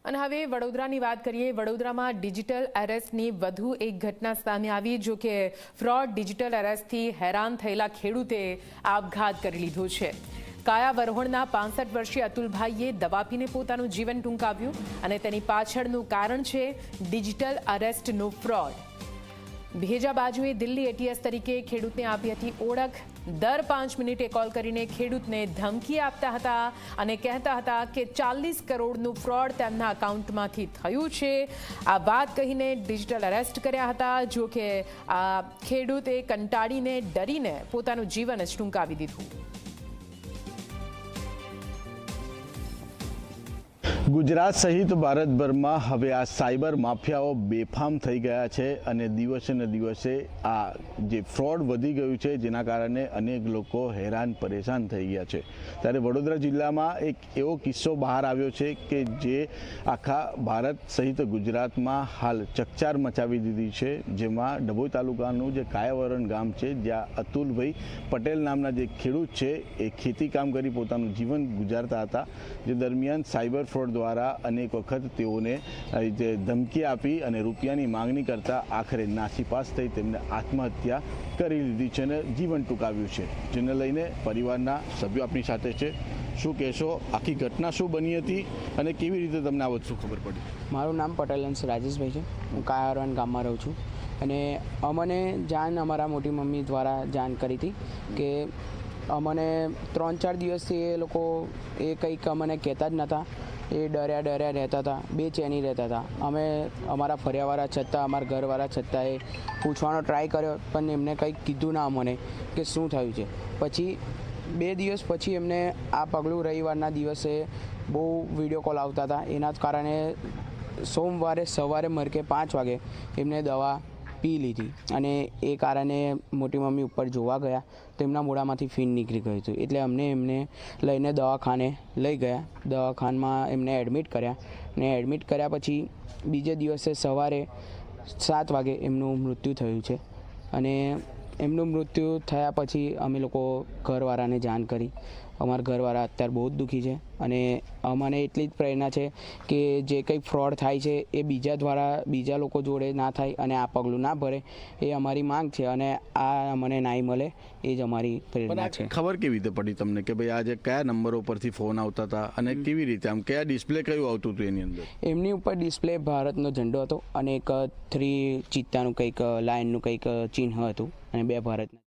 અને હવે વડોદરાની વાત કરીએ। વડોદરામાં ડિજિટલ એરેસ્ટની વધુ એક ઘટના સામે આવી। જો કે ફ્રોડ ડિજિટલ એરેસ્ટથી હેરાન થયેલા ખેડૂતે આપઘાત કરી લીધો છે। કાયાવરોહણના 65 વર્ષીય અતુલભાઈએ દવા પીને પોતાનું જીવન ટૂંકાવ્યું અને તેની પાછળનું કારણ છે ડિજિટલ એરેસ્ટનો ફ્રોડ। ભેજા બાજુએ દિલ્હી એટીએસ તરીકે ખેડૂતને આપી હતી ઓળખ। દર 5 મિનિટે કોલ કરીને ખેડૂતને ધમકી આપતા હતા અને કહેતા હતા કે 40 કરોડનું ફ્રોડ તેમના અકાઉન્ટમાંથી થયું છે। આ વાત કહીને ડિજિટલ એરેસ્ટ કર્યા હતા। જો કે આ ખેડૂતે કંટાળીને ડરીને પોતાનું જીવન જ ટૂંકાવી દીધું। ગુજરાત સહિત ભારતભરમાં હવે આ સાયબર માફિયાઓ બેફામ થઈ ગયા છે અને દિવસે ને દિવસે આ જે ફ્રોડ વધી ગયું છે જેના કારણે અનેક લોકો હેરાન પરેશાન થઈ ગયા છે। ત્યારે વડોદરા જિલ્લામાં એક એવો કિસ્સો બહાર આવ્યો છે કે જે આખા ભારત સહિત ગુજરાતમાં હાલ ચકચાર મચાવી દીધી છે। જેમાં ડભોઈ તાલુકાનું જે કાયાવરણ ગામ છે જ્યાં અતુલભાઈ પટેલ નામના જે ખેડૂત છે એ ખેતી કામ કરી પોતાનું જીવન ગુજારતા હતા। જે દરમિયાન સાયબર ફ્રોડ દ્વારા અનેક વખત તેઓને ધમકી આપી અને રૂપિયાની માંગણી કરતા આખરે નાસીપાસ થઈ તેમને આત્મહત્યા કરી લીધી છે અને જીવન ટૂંકાવ્યું છે। જેને લઈને પરિવારના સભ્યો આપણી સાથે છે। શું કહેશો, આખી ઘટના શું બની હતી અને કેવી રીતે તમને આ વસ્તુ ખબર પડી? મારું નામ પટેલ અંશ રાજેશભાઈ છે। હું કાયાવરણ ગામમાં રહું છું અને અમને જાણ અમારા મોટી મમ્મી દ્વારા જાણ કરી હતી કે અમને 3-4 દિવસથી એ લોકો કંઈક અમને કહેતા જ નહોતા। એ ડર્યા રહેતા હતા, બેચેની રહેતા હતા। અમે અમારા ફરિયાવાળા છતાં, અમારા ઘરવાળા છતાં એ પૂછવાનો ટ્રાય કર્યો પણ એમને કંઈક કીધું ના અમને કે શું થયું છે। પછી 2 દિવસ પછી એમને આ પગલું રવિવારના દિવસે બહુ વિડીયો કોલ આવતા હતા। એના જ કારણે સોમવારે સવારે મરકે 5 વાગે એમને દવા પી લીધી અને એ કારણે મોટી મમ્મી ઉપર જોવા ગયા તો એમના મોઢામાંથી ફીણ નીકળી ગયું હતું। એટલે એમને લઈને દવાખાને લઈ ગયા। દવાખાનામાં એમને એડમિટ કર્યા અને એડમિટ કર્યા પછી બીજે દિવસે સવારે 7 વાગે એમનું મૃત્યુ થયું છે। અને એમનું મૃત્યુ થયા પછી અમે લોકો ઘરવાળાને જાણ કરી। અમારા ઘરવાળા અત્યારે બહુ જ દુઃખી છે અને અમને એટલી જ પ્રેરણા છે કે જે કંઈ ફ્રોડ થાય છે એ બીજા લોકો જોડે ના થાય અને આ પગલું ના ભરે એ અમારી માંગ છે અને આ અમને નાઈ મળે એ જ અમારી પ્રેરણા છે। ખબર કેવી રીતે પડી તમને કે ભાઈ આજે કયા નંબરો પરથી ફોન આવતા હતા અને કેવી રીતે આમ કયા ડિસ્પ્લે કયું આવતું હતું એની અંદર? એમની ઉપર ડિસ્પ્લે ભારતનો ઝંડો હતો અને એક 3 ચિત્તાનું કંઈક લાઇનનું કંઈક ચિહ્ન હતું અને 2 ભારતના